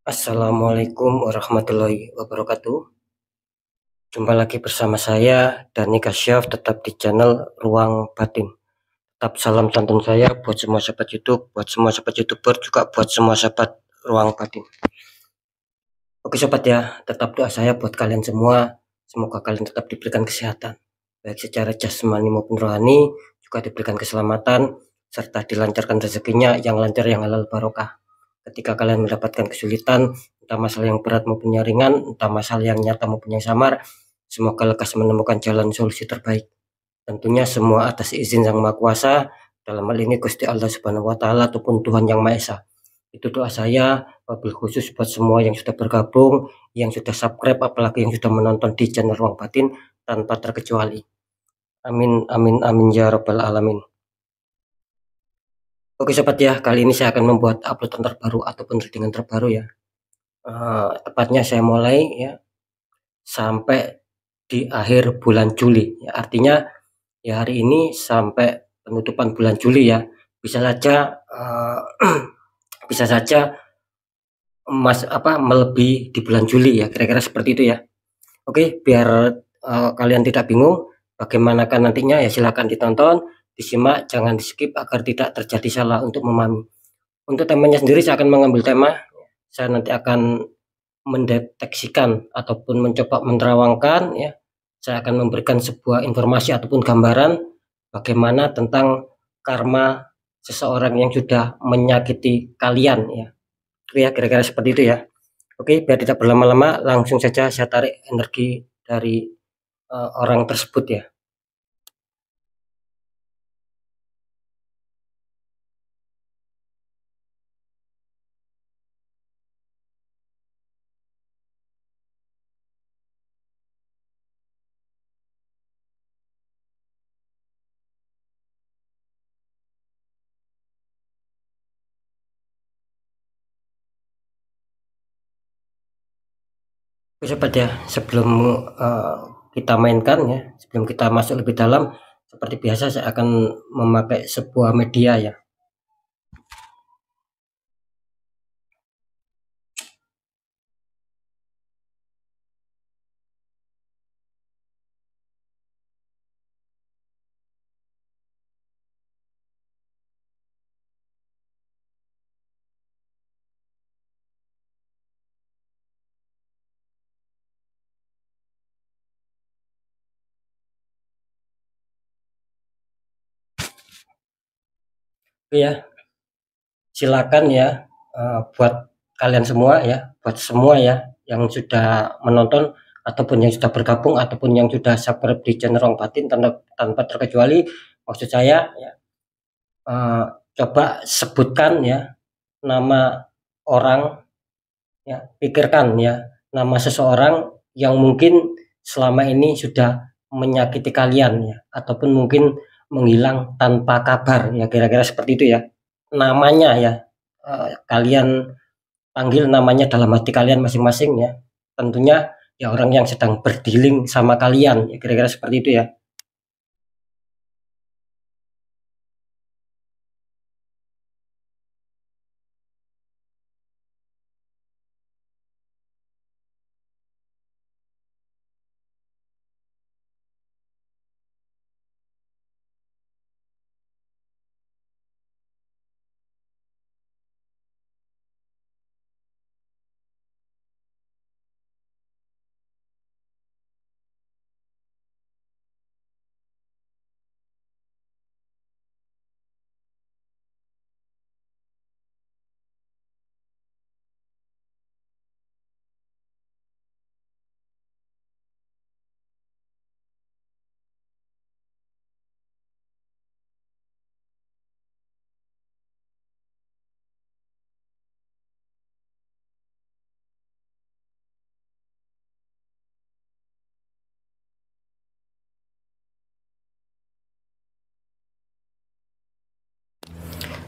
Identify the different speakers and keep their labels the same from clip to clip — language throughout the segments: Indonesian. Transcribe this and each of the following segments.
Speaker 1: Assalamualaikum warahmatullahi wabarakatuh. Jumpa lagi bersama saya Dani Kasyaf, tetap di channel Ruang Batin. Tetap salam santun saya buat semua sahabat YouTube, buat semua sahabat YouTuber, juga buat semua sahabat Ruang Batin. Oke sobat ya, tetap doa saya buat kalian semua. Semoga kalian tetap diberikan kesehatan, baik secara jasmani maupun rohani, juga diberikan keselamatan, serta dilancarkan rezekinya yang lancar, yang halal barokah. Ketika kalian mendapatkan kesulitan, entah masalah yang berat maupun yang ringan, entah masalah yang nyata maupun yang samar, semoga lekas menemukan jalan solusi terbaik. Tentunya semua atas izin Sang Maha Kuasa, dalam hal ini Gusti Allah Subhanahu wa Ta'ala ataupun Tuhan Yang Maha Esa. Itu doa saya, wabil khusus buat semua yang sudah bergabung, yang sudah subscribe, apalagi yang sudah menonton di channel Ruang Batin tanpa terkecuali. Amin, amin, amin ya rabbal alamin. Oke sobat ya, kali ini saya akan membuat uploadan terbaru ataupun readingan terbaru ya. Tepatnya saya mulai ya sampai di akhir bulan Juli ya, artinya ya hari ini sampai penutupan bulan Juli ya. Bisa saja bisa saja melebihi di bulan Juli ya, kira-kira seperti itu ya. Oke, biar kalian tidak bingung bagaimana kan nantinya ya, silakan ditonton, disimak, jangan di skip agar tidak terjadi salah untuk memahami. Untuk temanya sendiri saya akan mengambil tema, saya nanti akan mendeteksikan ataupun mencoba menerawangkan ya, saya akan memberikan sebuah informasi ataupun gambaran bagaimana tentang karma seseorang yang sudah menyakiti kalian ya. Ya kira-kira seperti itu ya. Oke, biar tidak berlama-lama, langsung saja saya tarik energi dari orang tersebut ya. Oke sobat ya, sebelum kita mainkan ya, sebelum kita masuk lebih dalam, seperti biasa saya akan memakai sebuah media ya. Oke ya, silakan ya buat kalian semua ya, buat semua ya yang sudah menonton ataupun yang sudah bergabung ataupun yang sudah subscribe di channel Ruang Batin tanpa terkecuali, maksud saya ya, coba sebutkan ya nama orang ya, pikirkan ya nama seseorang yang mungkin selama ini sudah menyakiti kalian ya, ataupun mungkin menghilang tanpa kabar ya, kira-kira seperti itu ya. Namanya ya, kalian panggil namanya dalam hati kalian masing-masing ya, tentunya ya orang yang sedang berdealing sama kalian ya, kira-kira seperti itu ya.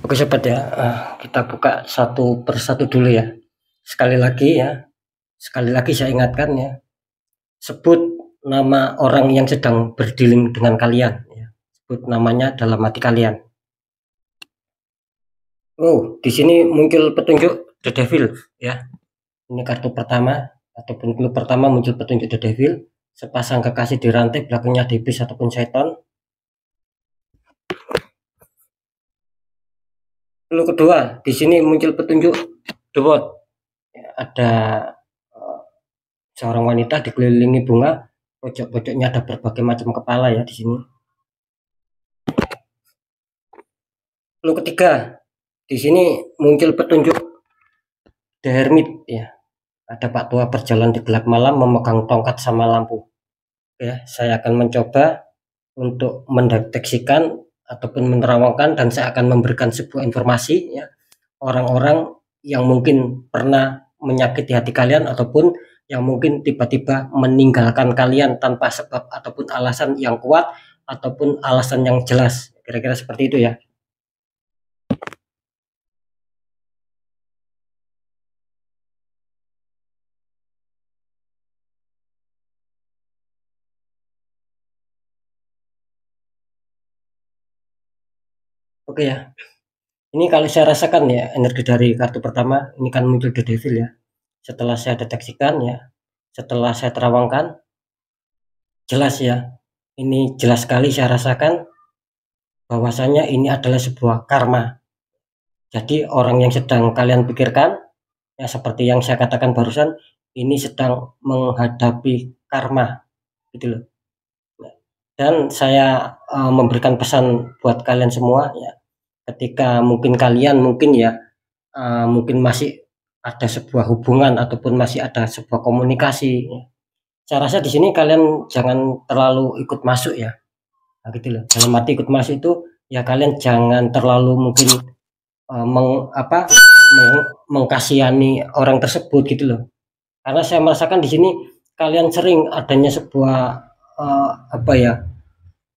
Speaker 1: Oke sobat ya, kita buka satu persatu dulu ya. Sekali lagi saya ingatkan ya, sebut nama orang yang sedang berdealing dengan kalian ya. Sebut namanya dalam hati kalian. Oh, di sini muncul petunjuk The Devil ya. Ini kartu pertama ataupun clue pertama, muncul petunjuk The Devil, sepasang kekasih di rantai, belakangnya ada iblis ataupun setan. Clue kedua, di sini muncul petunjuk The World. Ada seorang wanita dikelilingi bunga, pojok-pojoknya ada berbagai macam kepala ya di sini. Clue ketiga, di sini muncul petunjuk The Hermit ya. Ada Pak Tua berjalan di gelap malam memegang tongkat sama lampu. Ya, saya akan mencoba untuk mendeteksikan ataupun menerawangkan, dan saya akan memberikan sebuah informasi ya, orang-orang yang mungkin pernah menyakiti hati kalian ataupun yang mungkin tiba-tiba meninggalkan kalian tanpa sebab ataupun alasan yang kuat ataupun alasan yang jelas. Kira-kira seperti itu ya. Oke ya. Ini kalau saya rasakan ya, energi dari kartu pertama ini kan muncul The Devil ya. Setelah saya deteksikan ya, setelah saya terawangkan, jelas ya, ini jelas sekali saya rasakan bahwasanya ini adalah sebuah karma. Jadi orang yang sedang kalian pikirkan ya, seperti yang saya katakan barusan, ini sedang menghadapi karma gitu loh. Dan saya memberikan pesan buat kalian semua ya, ketika mungkin kalian mungkin ya mungkin masih ada sebuah hubungan ataupun masih ada sebuah komunikasi ya. Saya rasa di sini kalian jangan terlalu ikut masuk ya. Nah, gitu loh. Dalam arti ikut masuk itu ya, kalian jangan terlalu mungkin mengkasihani orang tersebut gitu loh. Karena saya merasakan di sini kalian sering adanya sebuah apa ya?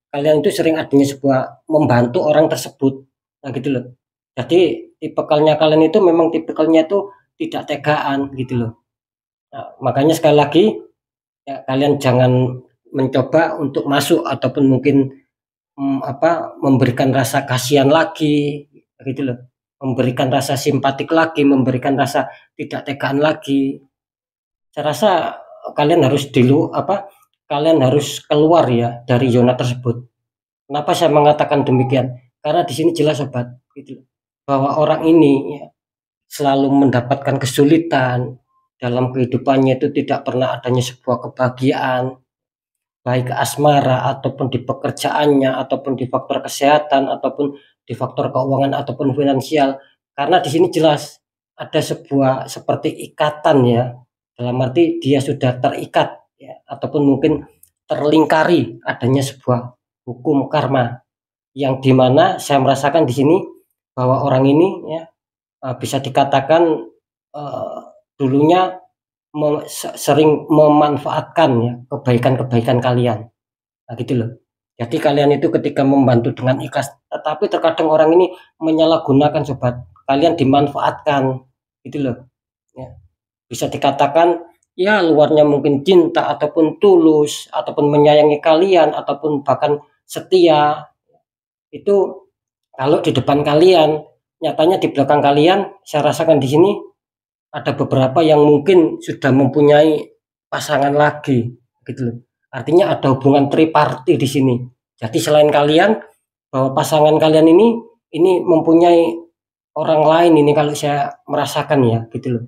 Speaker 1: Kalian itu sering adanya sebuah membantu orang tersebut. Nah, gitu loh. Jadi tipikalnya kalian itu memang tipikalnya itu tidak tegaan gitu loh. Nah, makanya sekali lagi ya, kalian jangan mencoba untuk masuk ataupun mungkin memberikan rasa kasihan lagi gitu loh, memberikan rasa simpatik lagi, memberikan rasa tidak tegaan lagi. Saya rasa kalian harus kalian harus keluar ya dari zona tersebut. Kenapa saya mengatakan demikian? Karena di sini jelas sobat gitu, bahwa orang ini ya, selalu mendapatkan kesulitan dalam kehidupannya, itu tidak pernah adanya sebuah kebahagiaan, baik asmara ataupun di pekerjaannya ataupun di faktor kesehatan ataupun di faktor keuangan ataupun finansial. Karena di sini jelas ada sebuah seperti ikatan ya, dalam arti dia sudah terikat ya, ataupun mungkin terlingkari adanya sebuah hukum karma, yang dimana saya merasakan di sini bahwa orang ini ya bisa dikatakan dulunya sering memanfaatkan ya kebaikan-kebaikan kalian. Nah, gitu loh. Jadi kalian itu ketika membantu dengan ikhlas, tetapi terkadang orang ini menyalahgunakan sobat. Kalian dimanfaatkan gitu loh. Ya. Bisa dikatakan ya luarnya mungkin cinta ataupun tulus ataupun menyayangi kalian ataupun bahkan setia. Itu kalau di depan kalian, nyatanya di belakang kalian saya rasakan di sini ada beberapa yang mungkin sudah mempunyai pasangan lagi gitu loh. Artinya ada hubungan triparti di sini. Jadi selain kalian, bahwa pasangan kalian ini mempunyai orang lain, ini kalau saya merasakan ya gitu loh.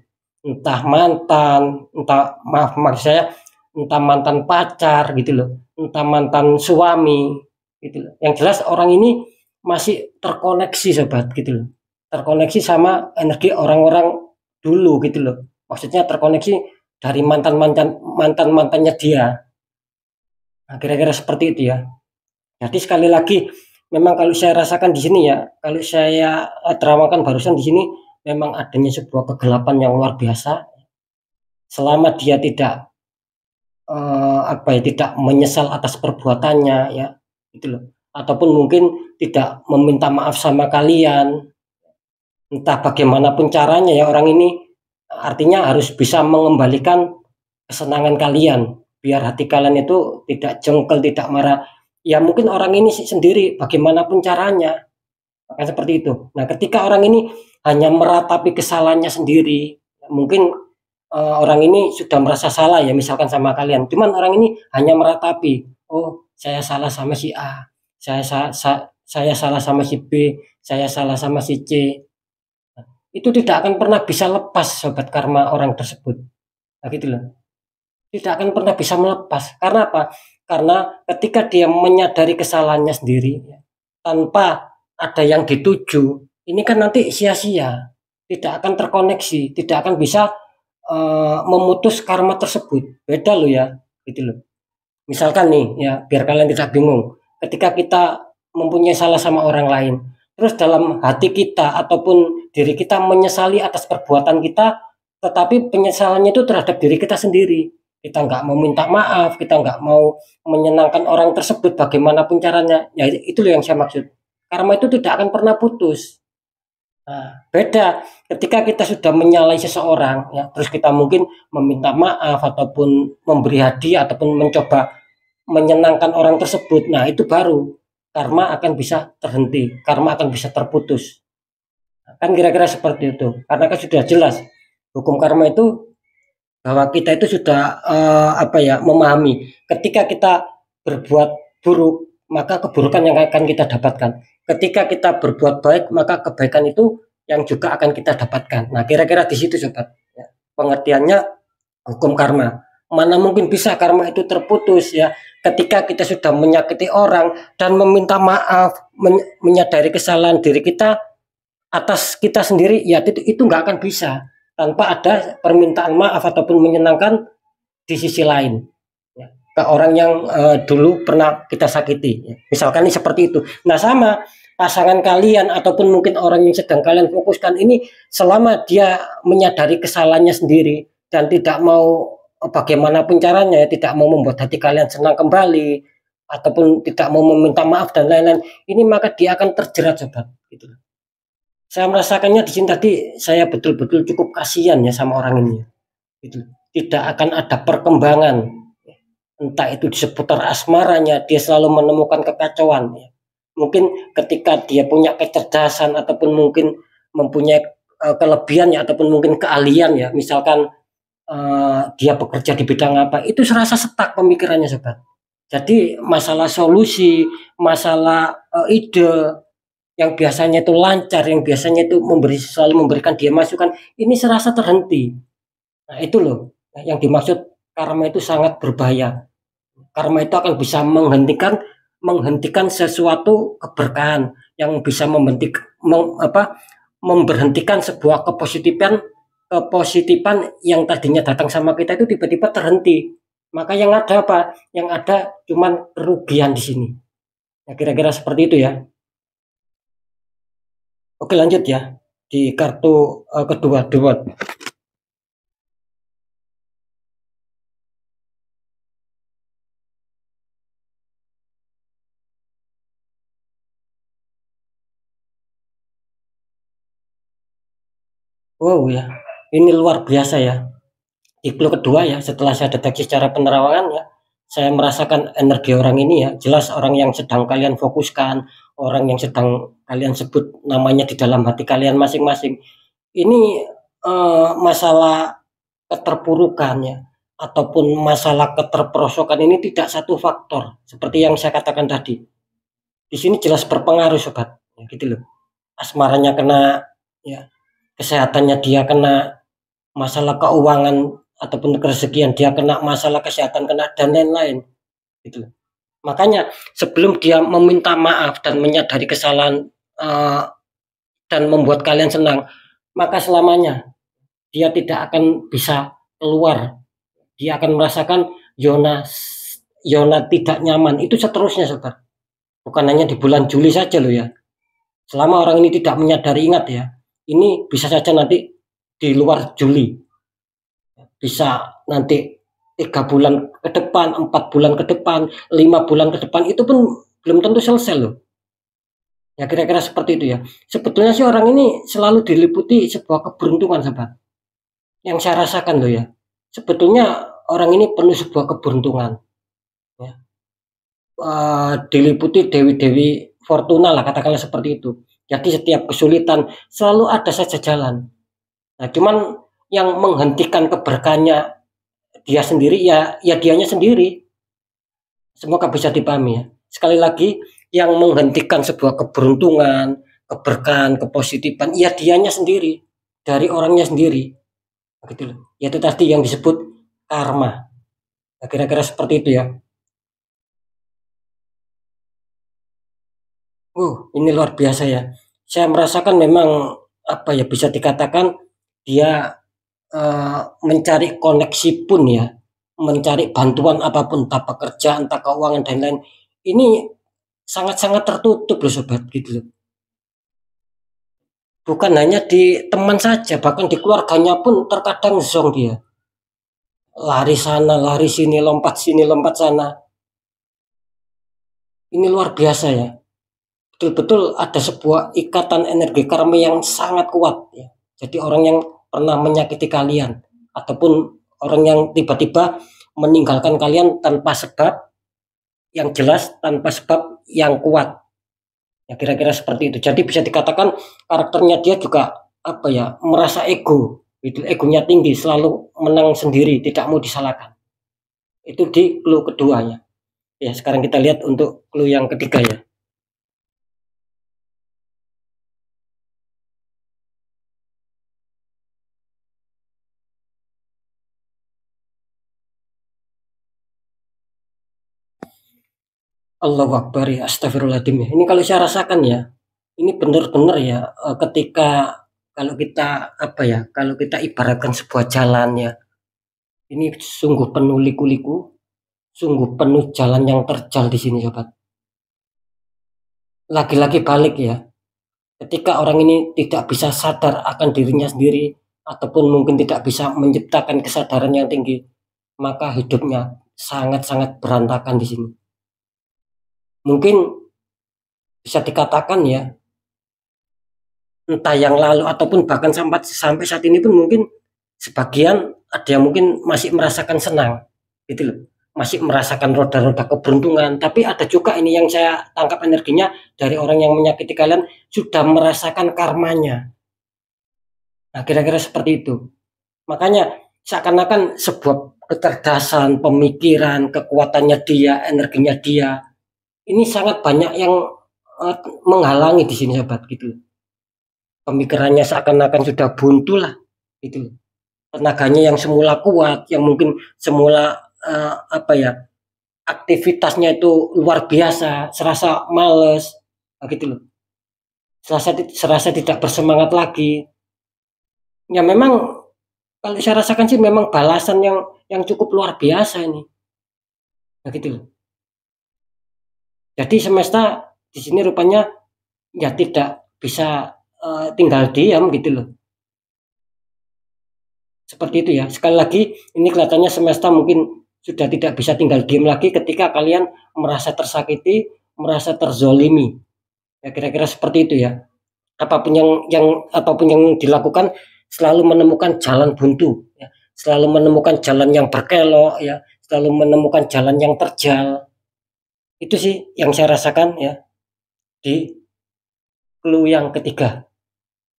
Speaker 1: Entah mantan, entah maksud saya entah mantan pacar gitu loh, entah mantan suami gitu loh. Yang jelas orang ini masih terkoneksi sobat gitu loh. Terkoneksi sama energi orang-orang dulu gitu loh. Maksudnya terkoneksi dari mantan-mantannya dia. Nah, kira-kira seperti itu ya. Jadi sekali lagi memang kalau saya rasakan di sini ya, kalau saya terawangkan barusan di sini memang adanya sebuah kegelapan yang luar biasa. Selama dia tidak tidak menyesal atas perbuatannya ya, gitu loh. Ataupun mungkin tidak meminta maaf sama kalian. Entah bagaimanapun caranya ya, orang ini artinya harus bisa mengembalikan kesenangan kalian, biar hati kalian itu tidak jengkel, tidak marah. Ya mungkin orang ini sendiri bagaimanapun caranya akan seperti itu. Nah, ketika orang ini hanya meratapi kesalahannya sendiri, mungkin orang ini sudah merasa salah ya misalkan sama kalian, cuman orang ini hanya meratapi, oh saya salah sama si A, saya salah sama si B, saya salah sama si C. Itu tidak akan pernah bisa lepas sobat karma orang tersebut. Nah gitu loh. Tidak akan pernah bisa melepas. Karena apa? Karena ketika dia menyadari kesalahannya sendiri tanpa ada yang dituju, ini kan nanti sia-sia, tidak akan terkoneksi, tidak akan bisa memutus karma tersebut. Beda loh ya, gitu loh. Misalkan nih ya, biar kalian tidak bingung, ketika kita mempunyai salah sama orang lain, terus dalam hati kita ataupun diri kita menyesali atas perbuatan kita, tetapi penyesalannya itu terhadap diri kita sendiri. Kita nggak mau minta maaf, kita nggak mau menyenangkan orang tersebut bagaimanapun caranya. Ya itu loh yang saya maksud. Karma itu tidak akan pernah putus. Nah, beda ketika kita sudah menyalahi seseorang, ya, terus kita mungkin meminta maaf ataupun memberi hadiah ataupun mencoba menyenangkan orang tersebut. Nah, itu baru karma akan bisa terhenti, karma akan bisa terputus. Kan kira-kira seperti itu. Karena kan sudah jelas hukum karma itu bahwa kita itu sudah memahami ketika kita berbuat buruk maka keburukan yang akan kita dapatkan. Ketika kita berbuat baik, maka kebaikan itu yang juga akan kita dapatkan. Nah, kira-kira di situ sobat. Ya, pengertiannya hukum karma. Mana mungkin bisa karma itu terputus ya. Ketika kita sudah menyakiti orang dan meminta maaf, menyadari kesalahan diri kita atas kita sendiri, ya itu nggak akan bisa tanpa ada permintaan maaf ataupun menyenangkan di sisi lain. Ke orang yang dulu pernah kita sakiti. Misalkan ini seperti itu. Nah sama pasangan kalian ataupun mungkin orang yang sedang kalian fokuskan ini, selama dia menyadari kesalahannya sendiri dan tidak mau bagaimanapun caranya, tidak mau membuat hati kalian senang kembali ataupun tidak mau meminta maaf dan lain-lain, ini maka dia akan terjerat sobat. Gitu. Saya merasakannya di sini tadi, saya betul-betul cukup kasihan ya sama orang ini. Gitu. Tidak akan ada perkembangan. Entah itu di seputar asmaranya, dia selalu menemukan kekacauan. Ya. Mungkin ketika dia punya kecerdasan ataupun mungkin mempunyai kelebihan ya ataupun mungkin keahlian ya, misalkan dia bekerja di bidang apa, itu serasa setak pemikirannya sobat. Jadi masalah solusi, masalah ide yang biasanya itu lancar, yang biasanya itu selalu memberikan dia masukan, ini serasa terhenti. Nah itu loh yang dimaksud karma itu sangat berbahaya. Karma itu akan bisa menghentikan sesuatu keberkahan yang bisa memberhentikan sebuah kepositifan yang tadinya datang sama kita itu tiba-tiba terhenti. Maka yang ada apa? Yang ada cuman kerugian di sini. Ya, kira-kira seperti itu ya. Oke lanjut ya di kartu kedua dua. Wow ya, ini luar biasa ya. Di clue kedua ya, setelah saya deteksi secara penerawangan ya, saya merasakan energi orang ini ya. Jelas orang yang sedang kalian fokuskan, orang yang sedang kalian sebut namanya di dalam hati kalian masing-masing. Ini masalah keterpurukan ya, ataupun masalah keterperosokan ini tidak satu faktor. Seperti yang saya katakan tadi. Di sini jelas berpengaruh sobat, ya, gitu loh. Asmaranya kena, ya, kesehatannya dia kena, masalah keuangan ataupun kerezekian dia kena, masalah kesehatan kena, dan lain-lain gitu. Makanya sebelum dia meminta maaf dan menyadari kesalahan dan membuat kalian senang, maka selamanya dia tidak akan bisa keluar. Dia akan merasakan zona tidak nyaman. Itu seterusnya sobat. Bukan hanya di bulan Juli saja loh ya. Selama orang ini tidak menyadari, ingat ya, ini bisa saja nanti di luar Juli, bisa nanti 3 bulan ke depan, 4 bulan ke depan, 5 bulan ke depan, itu pun belum tentu selesai loh. Ya kira-kira seperti itu ya. Sebetulnya sih orang ini selalu diliputi sebuah keberuntungan sobat. Yang saya rasakan loh ya. Sebetulnya orang ini penuh sebuah keberuntungan. Ya. Diliputi dewi-dewi Fortuna lah, katakanlah seperti itu. Jadi setiap kesulitan selalu ada saja jalan. Nah, cuman yang menghentikan keberkahannya dia sendiri, ya dianya sendiri. Semoga bisa dipahami ya. Sekali lagi, yang menghentikan sebuah keberuntungan, keberkahan, kepositifan, ya dianya sendiri, dari orangnya sendiri. Gitu loh. Yaitu tadi yang disebut karma. Nah, kira-kira seperti itu ya. Ini luar biasa ya. Saya merasakan memang apa ya, bisa dikatakan dia mencari koneksi pun ya, mencari bantuan apapun, entah pekerjaan, entah keuangan dan lain. Ini sangat-sangat tertutup loh sobat, gitu loh. Bukan hanya di teman saja, bahkan di keluarganya pun terkadang zong dia. Lari sana, lari sini, lompat sana. Ini luar biasa ya. Betul-betul ada sebuah ikatan energi karma yang sangat kuat ya. Jadi orang yang pernah menyakiti kalian ataupun orang yang tiba-tiba meninggalkan kalian tanpa sebab yang jelas, tanpa sebab yang kuat. Ya kira-kira seperti itu. Jadi bisa dikatakan karakternya dia juga apa ya, merasa ego. Itu egonya tinggi, selalu menang sendiri, tidak mau disalahkan. Itu di clue keduanya. Ya, sekarang kita lihat untuk clue yang ketiga ya. Allahu Akbar ya, astagfirullahaladzim ya. Ini kalau saya rasakan ya, ini benar-benar ya, ketika kalau kita apa ya, kalau kita ibaratkan sebuah jalan ya, ini sungguh penuh liku-liku, sungguh penuh jalan yang terjal di sini sobat. Lagi-lagi balik ya, ketika orang ini tidak bisa sadar akan dirinya sendiri ataupun mungkin tidak bisa menciptakan kesadaran yang tinggi, maka hidupnya sangat-sangat berantakan di sini. Mungkin bisa dikatakan ya, entah yang lalu ataupun bahkan sampai saat ini pun mungkin sebagian ada yang mungkin masih merasakan senang, gitu loh, masih merasakan roda-roda keberuntungan. Tapi ada juga ini yang saya tangkap energinya dari orang yang menyakiti kalian sudah merasakan karmanya. Nah, kira-kira seperti itu. Makanya seakan-akan sebuah kecerdasan, pemikiran, kekuatannya dia, energinya dia, ini sangat banyak yang menghalangi di sini sobat, gitu. Pemikirannya seakan-akan sudah buntu lah, gitu. Tenaganya yang semula kuat, yang mungkin semula apa ya, aktivitasnya itu luar biasa, serasa males, gitu loh. Serasa tidak bersemangat lagi. Ya memang kalau saya rasakan sih memang balasan yang cukup luar biasa ini. Nah, gitu loh. Jadi semesta di sini rupanya ya tidak bisa tinggal diam, gitu loh. Seperti itu ya. Sekali lagi ini kelihatannya semesta mungkin sudah tidak bisa tinggal diam lagi ketika kalian merasa tersakiti, merasa terzolimi. Ya kira-kira seperti itu ya. Apapun yang dilakukan selalu menemukan jalan buntu ya. Selalu menemukan jalan yang berkelok ya, selalu menemukan jalan yang terjal. Itu sih yang saya rasakan ya di clue yang ketiga.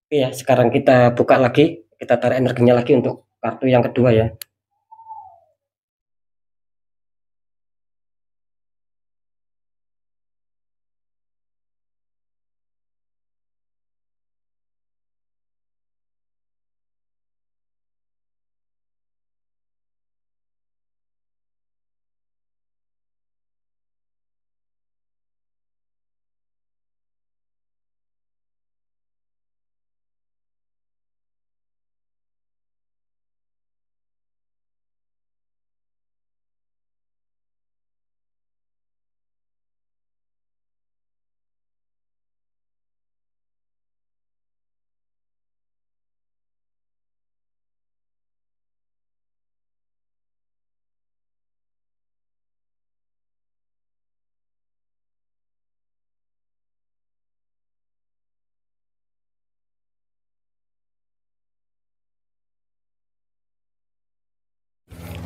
Speaker 1: Oke ya, sekarang kita buka lagi, kita tarik energinya lagi untuk kartu yang kedua ya.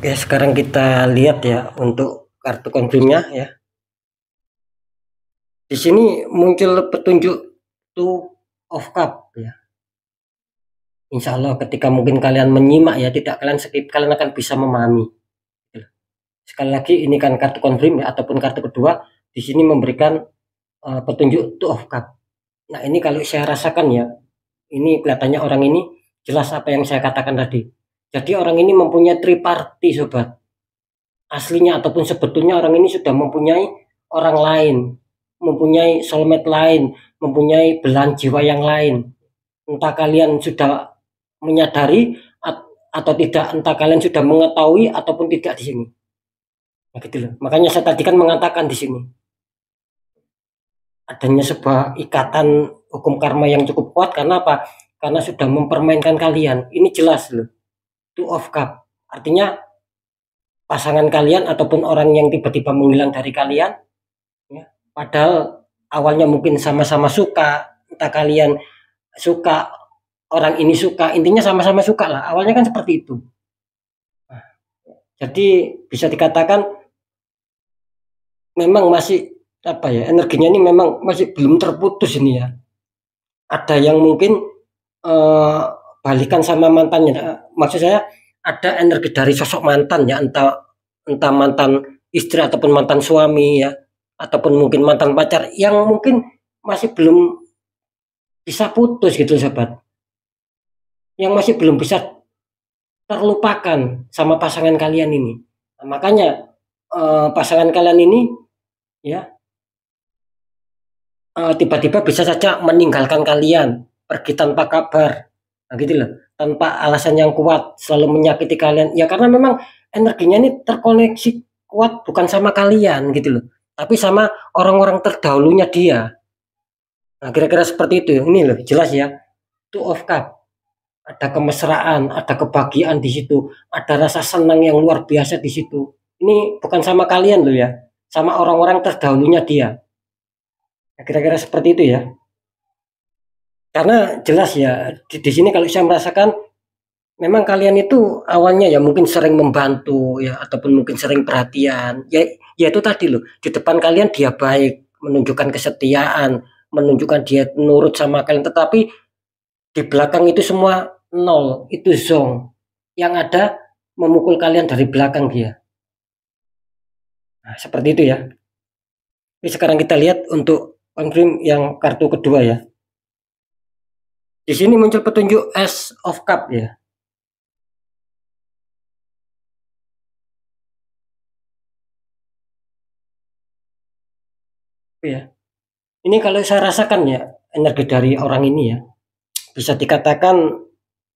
Speaker 1: Oke, sekarang kita lihat ya untuk kartu konfirmnya ya. Di sini muncul petunjuk Two of Cup ya. Insya Allah ketika mungkin kalian menyimak ya, tidak kalian skip, kalian akan bisa memahami. Sekali lagi ini kan kartu confirm ya, ataupun kartu kedua di sini memberikan petunjuk two of cup. Nah ini kalau saya rasakan ya, ini kelihatannya orang ini jelas apa yang saya katakan tadi. Jadi orang ini mempunyai triparty sobat. Aslinya ataupun sebetulnya orang ini sudah mempunyai orang lain, mempunyai soulmate lain, mempunyai belahan jiwa yang lain. Entah kalian sudah menyadari atau tidak, entah kalian sudah mengetahui ataupun tidak di sini. Nah, gitu loh. Makanya saya tadi kan mengatakan di sini adanya sebuah ikatan hukum karma yang cukup kuat. Karena apa? Karena sudah mempermainkan kalian. Ini jelas loh. Two of cup. Artinya pasangan kalian ataupun orang yang tiba-tiba menghilang dari kalian, ya, padahal awalnya mungkin sama-sama suka, entah kalian suka, orang ini suka, intinya sama-sama suka lah. Awalnya kan seperti itu. Nah, jadi bisa dikatakan memang masih apa ya, energinya ini memang masih belum terputus ini ya. Ada yang mungkin balikan sama mantannya. Maksud saya ada energi dari sosok mantan ya, entah mantan istri ataupun mantan suami ya, ataupun mungkin mantan pacar yang mungkin masih belum bisa putus gitu sahabat, yang masih belum bisa terlupakan sama pasangan kalian ini. Nah, makanya pasangan kalian ini ya tiba-tiba bisa saja meninggalkan kalian, pergi tanpa kabar, nah gitu loh, tanpa alasan yang kuat, selalu menyakiti kalian ya, karena memang energinya ini terkoneksi kuat bukan sama kalian gitu loh, tapi sama orang-orang terdahulunya dia. Nah kira-kira seperti itu. Ini loh jelas ya, two of cup, ada kemesraan, ada kebahagiaan di situ, ada rasa senang yang luar biasa di situ. Ini bukan sama kalian loh ya, sama orang-orang terdahulunya dia. Nah, kira-kira seperti itu ya. Karena jelas ya di sini kalau saya merasakan memang kalian itu awalnya ya mungkin sering membantu ya, ataupun mungkin sering perhatian. Ya itu tadi loh, di depan kalian dia baik, menunjukkan kesetiaan, menunjukkan dia nurut sama kalian, tetapi di belakang itu semua nol, itu zong. Yang ada memukul kalian dari belakang dia. Nah, seperti itu ya. Jadi sekarang kita lihat untuk confirm yang kartu kedua ya. Di sini muncul petunjuk Ace of Cup ya. Ya. Ini kalau saya rasakan ya, energi dari orang ini ya, bisa dikatakan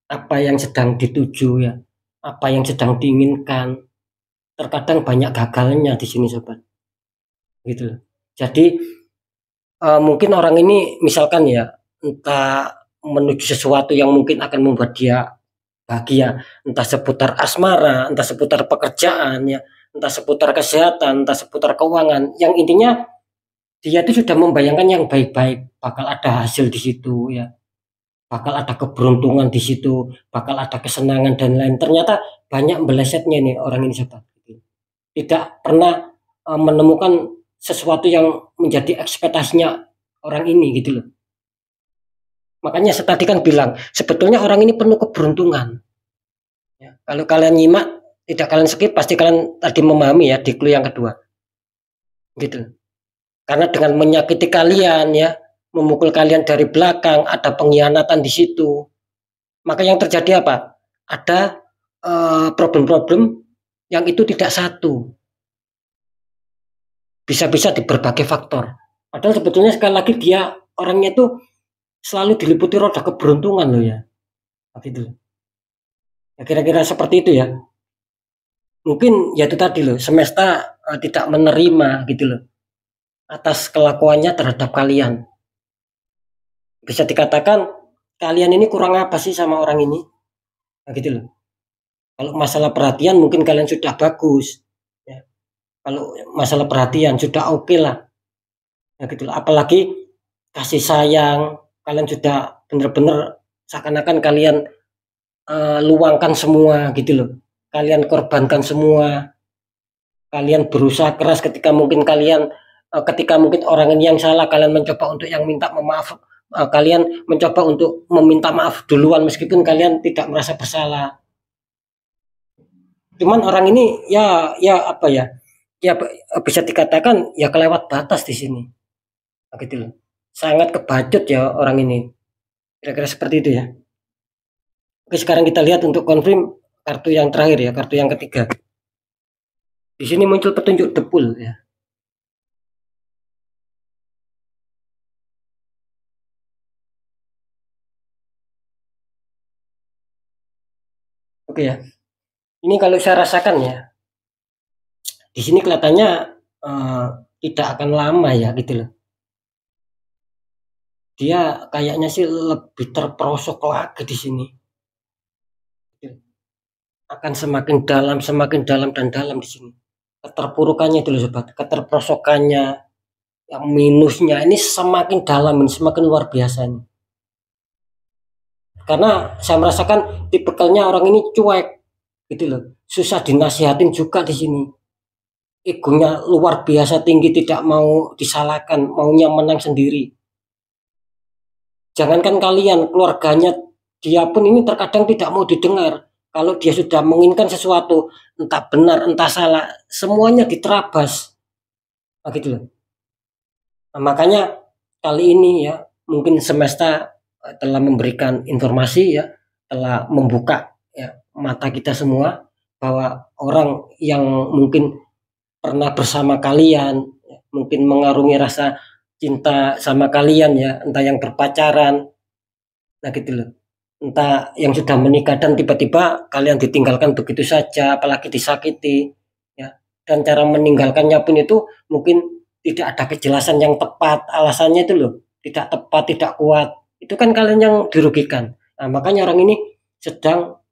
Speaker 1: apa yang sedang dituju ya, apa yang sedang diinginkan, terkadang banyak gagalnya di sini sobat. Gitu. Jadi mungkin orang ini misalkan ya, entah menuju sesuatu yang mungkin akan membuat dia bahagia, entah seputar asmara, entah seputar pekerjaan ya, entah seputar kesehatan, entah seputar keuangan. Yang intinya dia itu sudah membayangkan yang baik-baik, bakal ada hasil di situ ya, bakal ada keberuntungan di situ, bakal ada kesenangan dan lain. Ternyata banyak melesetnya nih orang ini sobat. Tidak pernah menemukan sesuatu yang menjadi ekspektasinya orang ini gitu loh. Makanya saya tadi kan bilang sebetulnya orang ini penuh keberuntungan. Ya, kalau kalian nyimak, tidak kalian skip, pasti kalian tadi memahami ya di clue yang kedua. Gitu. Karena dengan menyakiti kalian ya, memukul kalian dari belakang, ada pengkhianatan di situ. Maka yang terjadi apa? Ada problem-problem yang itu tidak satu. Bisa-bisa di berbagai faktor. Padahal sebetulnya sekali lagi dia orangnya itu selalu diliputi roda keberuntungan loh ya. Gitu. Ya, kira-kira seperti itu ya. Mungkin ya itu tadi loh, semesta tidak menerima gitu loh atas kelakuannya terhadap kalian. Bisa dikatakan kalian ini kurang apa sih sama orang ini? Nah, gitu loh. Kalau masalah perhatian mungkin kalian sudah bagus. Ya. Kalau masalah perhatian sudah oke lah. Nah, gitu loh. Apalagi kasih sayang, kalian sudah benar-benar seakan-akan kalian luangkan semua gitu loh. Kalian korbankan semua. Kalian berusaha keras ketika mungkin kalian ketika mungkin orang ini yang salah, kalian mencoba untuk yang minta kalian mencoba untuk meminta maaf duluan meskipun kalian tidak merasa bersalah. Cuman orang ini ya apa ya? Ya bisa dikatakan ya kelewat batas di sini. Gitu loh. Sangat kebacut ya orang ini. Kira-kira seperti itu ya. Oke, sekarang kita lihat untuk konfirm kartu yang terakhir ya, kartu yang ketiga. Di sini muncul petunjuk depul ya. Oke ya. Ini kalau saya rasakan ya, di sini kelihatannya tidak akan lama ya gitu loh. Dia kayaknya sih lebih terperosok lagi di sini. Akan semakin dalam dan dalam di sini. Keterpurukannya itu loh sobat, keterperosokannya, yang minusnya ini semakin dalam, ini semakin luar biasa ini. Karena saya merasakan tipikalnya orang ini cuek gitu loh, susah dinasihatin juga di sini. Egonya luar biasa tinggi, tidak mau disalahkan, maunya menang sendiri. Jangankan kalian, keluarganya dia pun ini terkadang tidak mau didengar. Kalau dia sudah menginginkan sesuatu, entah benar, entah salah, semuanya diterabas. Nah, gitu loh. Nah, makanya kali ini ya, mungkin semesta telah memberikan informasi ya, telah membuka ya, mata kita semua bahwa orang yang mungkin pernah bersama kalian, ya, mungkin mengarungi rasa cinta sama kalian ya, entah yang berpacaran, nah gitu loh, entah yang sudah menikah dan tiba-tiba kalian ditinggalkan begitu saja, apalagi disakiti, ya. Dan cara meninggalkannya pun itu mungkin tidak ada kejelasan yang tepat, alasannya itu loh, tidak tepat, tidak kuat. Itu kan kalian yang dirugikan. Nah, makanya orang ini sedang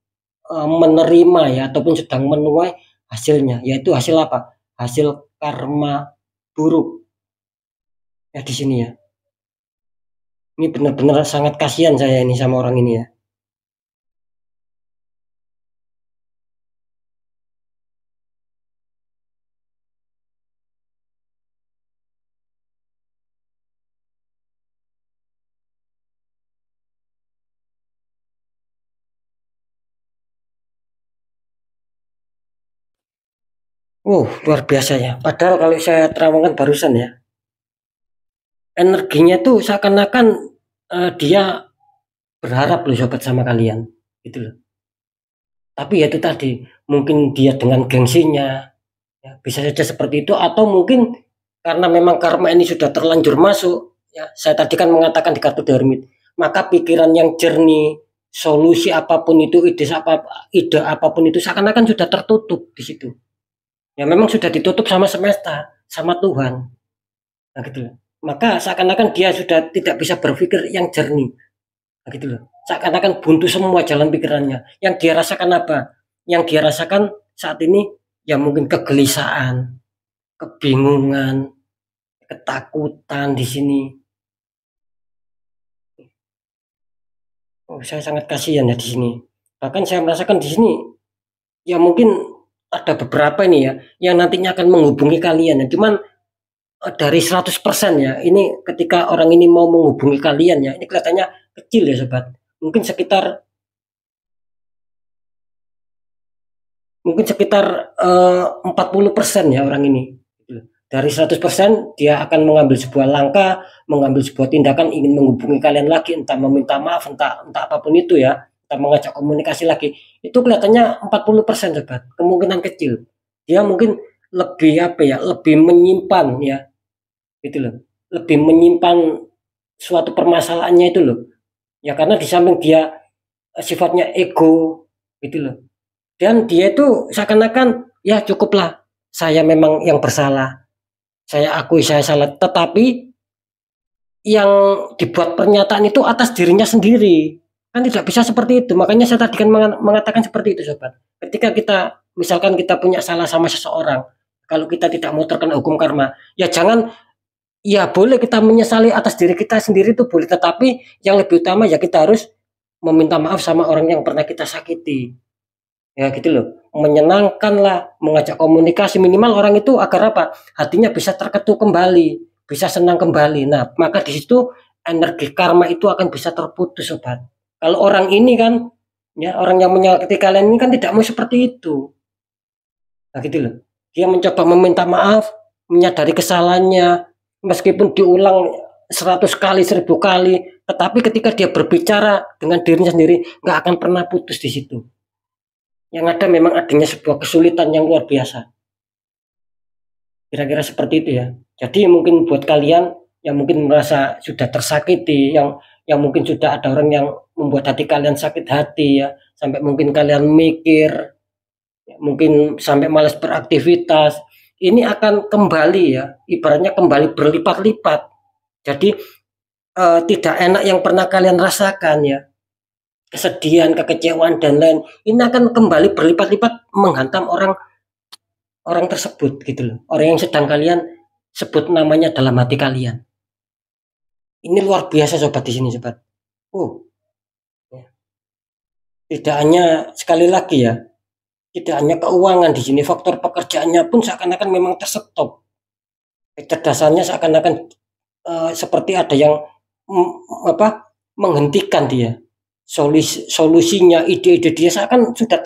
Speaker 1: menerima ya ataupun sedang menuai hasilnya, yaitu hasil apa? Hasil karma buruk. Ya di sini ya. Ini benar-benar sangat kasihan saya ini sama orang ini ya. Luar biasa ya. Padahal kalau saya terangkan barusan ya, energinya tuh seakan-akan dia berharap loh sobat sama kalian, gitu loh. Tapi ya itu tadi, mungkin dia dengan gengsinya, ya, bisa saja seperti itu, atau mungkin karena memang karma ini sudah terlanjur masuk, ya, saya tadi kan mengatakan di kartu Hermit, maka pikiran yang jernih, solusi apapun itu, ide apapun itu seakan-akan sudah tertutup di situ. Ya memang sudah ditutup sama semesta, sama Tuhan. Nah, gitu loh. Maka seakan-akan dia sudah tidak bisa berpikir yang jernih. Nah, gitu loh. Seakan-akan buntu semua jalan pikirannya. Yang dia rasakan apa? Yang dia rasakan saat ini ya mungkin kegelisahan, kebingungan, ketakutan di sini. Saya sangat kasihan ya di sini. Bahkan saya merasakan di sini ya mungkin ada beberapa ini ya yang nantinya akan menghubungi kalian ya. Cuman dari 100% ya, ini ketika orang ini mau menghubungi kalian ya, ini kelihatannya kecil ya sobat. Mungkin sekitar 40% ya orang ini. Dari 100% dia akan mengambil sebuah langkah, mengambil sebuah tindakan ingin menghubungi kalian lagi, entah meminta maaf, entah apapun itu ya, entah mengajak komunikasi lagi. Itu kelihatannya 40% sobat, kemungkinan kecil. Dia mungkin lebih apa ya, lebih menyimpan ya, gitu loh, lebih menyimpan suatu permasalahannya itu loh ya, karena di samping dia sifatnya ego gitu loh, dan dia itu seakan-akan ya cukuplah, saya memang yang bersalah, saya akui saya salah, tetapi yang dibuat pernyataan itu atas dirinya sendiri, kan tidak bisa seperti itu. Makanya saya tadi kan mengatakan seperti itu sobat, ketika kita misalkan kita punya salah sama seseorang, kalau kita tidak mau terkena hukum karma, ya jangan. Ya boleh kita menyesali atas diri kita sendiri itu boleh, tetapi yang lebih utama ya kita harus meminta maaf sama orang yang pernah kita sakiti. Ya gitu loh. Menyenangkanlah, mengajak komunikasi minimal orang itu agar apa? Hatinya bisa terketuk kembali, bisa senang kembali. Nah, maka di situ energi karma itu akan bisa terputus, sobat. Kalau orang ini kan, ya orang yang menyakiti kalian ini kan tidak mau seperti itu. Nah gitu loh. Dia mencoba meminta maaf, menyadari kesalahannya, meskipun diulang 100 kali, 1000 kali, tetapi ketika dia berbicara dengan dirinya sendiri, nggak akan pernah putus di situ. Yang ada memang adanya sebuah kesulitan yang luar biasa. Kira-kira seperti itu ya. Jadi mungkin buat kalian yang mungkin merasa sudah tersakiti, yang mungkin sudah ada orang yang membuat hati kalian sakit hati ya, sampai mungkin kalian mikir, mungkin sampai malas beraktivitas, ini akan kembali ya, ibaratnya kembali berlipat-lipat. Jadi tidak enak yang pernah kalian rasakan ya, kesedihan, kekecewaan dan lain, ini akan kembali berlipat-lipat menghantam orang tersebut gitu loh. Orang yang sedang kalian sebut namanya dalam hati kalian. Ini luar biasa sobat di sini sobat. Ya. Tidak hanya sekali lagi ya, tidak hanya keuangan di sini, faktor pekerjaannya pun seakan-akan memang terstop. Kecerdasannya seakan-akan seperti ada yang menghentikan dia. Solusinya, ide-ide dia seakan sudah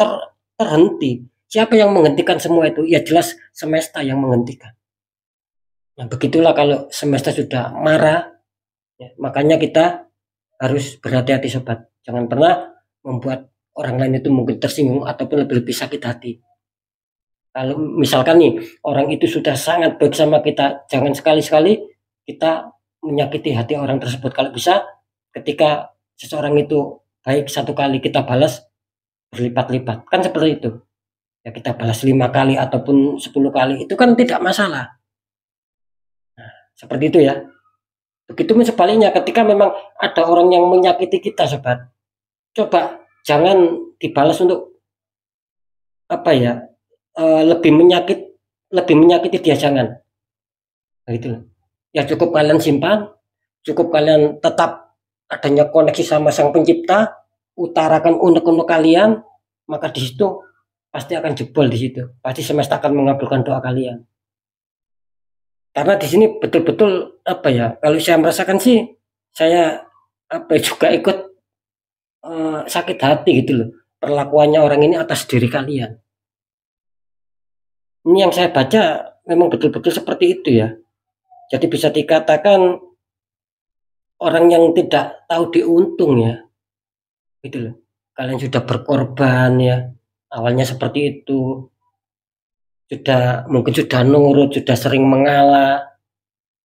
Speaker 1: terhenti. Siapa yang menghentikan semua itu? Ya jelas semesta yang menghentikan. Nah begitulah kalau semesta sudah marah, ya, makanya kita harus berhati-hati sobat. Jangan pernah membuat orang lain itu mungkin tersinggung ataupun lebih sakit hati. Kalau misalkan nih orang itu sudah sangat baik sama kita, jangan sekali-sekali kita menyakiti hati orang tersebut. Kalau bisa ketika seseorang itu baik satu kali, kita balas berlipat-lipat. Kan seperti itu. Ya kita balas 5 kali ataupun 10 kali, itu kan tidak masalah. Nah, seperti itu ya. Begitu sebaliknya ketika memang ada orang yang menyakiti kita sobat, coba jangan dibalas untuk lebih menyakiti dia, jangan. Nah, gitu. Ya cukup kalian simpan, cukup kalian tetap adanya koneksi sama Sang Pencipta, utarakan unek-unek kalian, maka di situ pasti akan jebol di situ. Pasti semesta akan mengabulkan doa kalian. Karena di sini betul-betul kalau saya merasakan sih, saya juga ikut sakit hati gitu loh. Perlakuannya orang ini atas diri kalian. Ini yang saya baca memang betul-betul seperti itu ya. Jadi bisa dikatakan orang yang tidak tahu diuntung ya. Gitu loh. Kalian sudah berkorban ya. Awalnya seperti itu. Mungkin sudah nurut, sudah sering mengalah.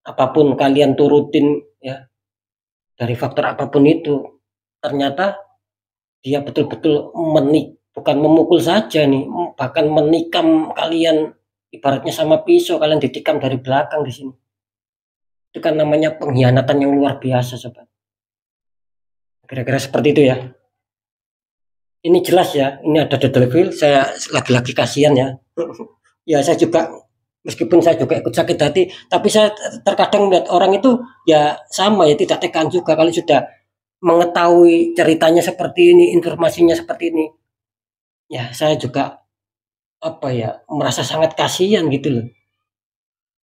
Speaker 1: Apapun kalian turutin ya. Dari faktor apapun itu. Ternyata dia betul-betul bukan memukul saja nih, bahkan menikam kalian, ibaratnya sama pisau kalian ditikam dari belakang di sini. Itu kan namanya pengkhianatan yang luar biasa sobat. Kira-kira seperti itu ya. Ini jelas ya, ini ada Devilville, saya lagi-lagi kasihan ya. Ya saya juga, meskipun saya juga ikut sakit hati, tapi saya terkadang melihat orang itu ya sama ya, tidak tekan juga kalau sudah mengetahui ceritanya seperti ini, informasinya seperti ini. Ya saya juga merasa sangat kasihan gitu loh.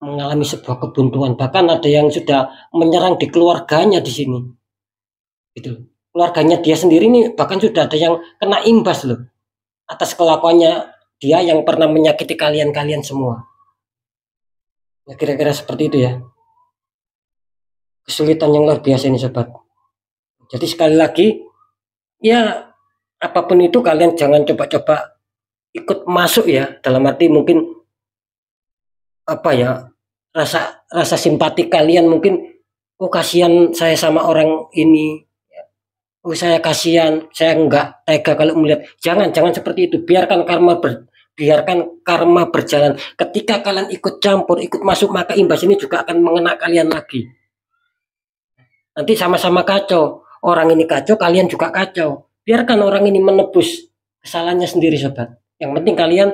Speaker 1: Mengalami sebuah kebuntuan, bahkan ada yang sudah menyerang di keluarganya di sini. Gitu. Keluarganya dia sendiri nih bahkan sudah ada yang kena imbas loh atas kelakuannya dia yang pernah menyakiti kalian semua. Ya, kira-kira seperti itu ya. Kesulitan yang luar biasa ini sobat. Jadi sekali lagi ya, apapun itu kalian jangan coba-coba ikut masuk ya, dalam arti mungkin rasa simpati kalian mungkin, kasihan saya sama orang ini, saya kasihan, saya enggak tega kalau melihat. Jangan seperti itu. Biarkan karma berjalan. Ketika kalian ikut campur, ikut masuk, maka imbas ini juga akan mengena kalian lagi. Nanti sama-sama kacau. Orang ini kacau, kalian juga kacau. Biarkan orang ini menebus kesalahannya sendiri sobat. Yang penting kalian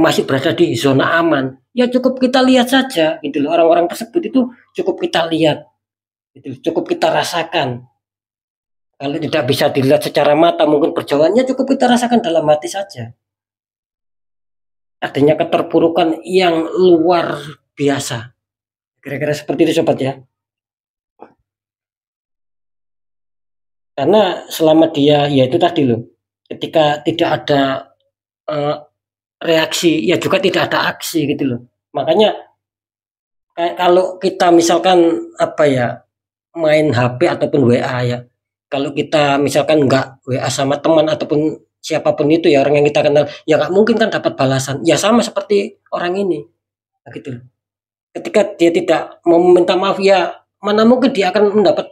Speaker 1: masih berada di zona aman. Ya cukup kita lihat saja gitu loh. Orang-orang tersebut itu cukup kita lihat gitu, cukup kita rasakan. Kalau tidak bisa dilihat secara mata, mungkin perjalanannya cukup kita rasakan dalam hati saja. Adanya keterpurukan yang luar biasa. Kira-kira seperti itu sobat ya. Karena selama dia ya itu tadi loh, ketika tidak ada, eee, reaksi, ya juga tidak ada aksi gitu loh. Makanya kayak kalau kita misalkan, apa ya, main HP ataupun WA ya, kalau kita misalkan nggak WA sama teman ataupun siapapun itu ya, orang yang kita kenal, ya nggak mungkin kan dapat balasan. Ya sama seperti orang ini, nah gitu loh. Ketika dia tidak mau meminta maaf, ya mana mungkin dia akan mendapat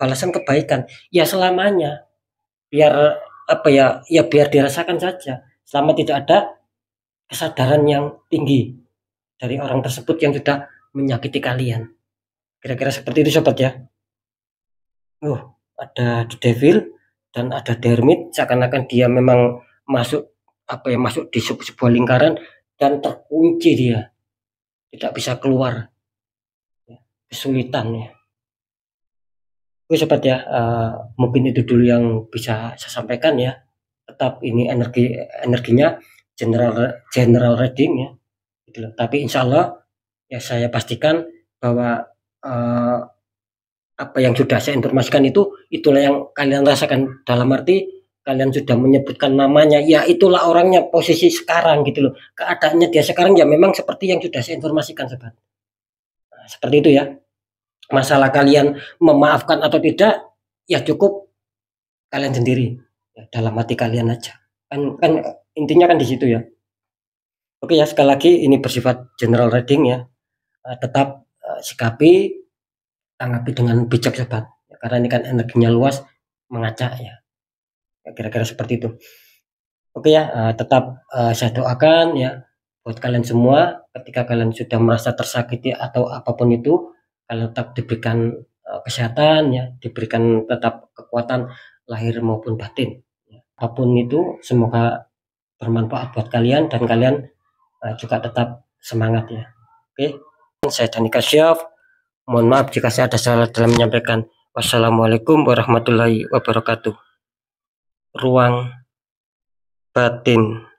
Speaker 1: balasan kebaikan. Ya selamanya, biar apa ya, ya biar dirasakan saja, selama tidak ada kesadaran yang tinggi dari orang tersebut yang sudah menyakiti kalian. Kira-kira seperti itu sobat ya. Ada The Devil dan ada The Hermit, seakan-akan dia memang masuk, apa ya, masuk di sebuah lingkaran dan terkunci dia, tidak bisa keluar, ya, kesulitan ya. Oke sobat ya, mungkin itu dulu yang bisa saya sampaikan ya. Tetap ini energinya general general reading ya, gitu loh. Tapi insyaallah ya saya pastikan bahwa, eee apa yang sudah saya informasikan itu, itulah yang kalian rasakan. Dalam arti, kalian sudah menyebutkan namanya, ya itulah orangnya, posisi sekarang gitu loh. Keadaannya dia sekarang ya memang seperti yang sudah saya informasikan Sobat. Nah, seperti itu ya. Masalah kalian memaafkan atau tidak, ya cukup kalian sendiri, ya dalam hati kalian aja. Kan kan intinya kan di situ ya. Oke ya, sekali lagi ini bersifat general reading ya, tetap, sikapi, tanggapi dengan bijak Sobat, ya karena ini kan energinya luas, mengacak ya. Ya kira-kira seperti itu. Oke ya, tetap, saya doakan ya buat kalian semua ketika kalian sudah merasa tersakiti atau apapun itu, kalian tetap diberikan, kesehatan ya, diberikan tetap kekuatan lahir maupun batin, ya. Apapun itu semoga bermanfaat buat kalian dan kalian, juga tetap semangat ya. Oke, saya Dani Kasyaf, mohon maaf jika saya ada salah dalam menyampaikan. Wassalamualaikum warahmatullahi wabarakatuh. Ruang batin.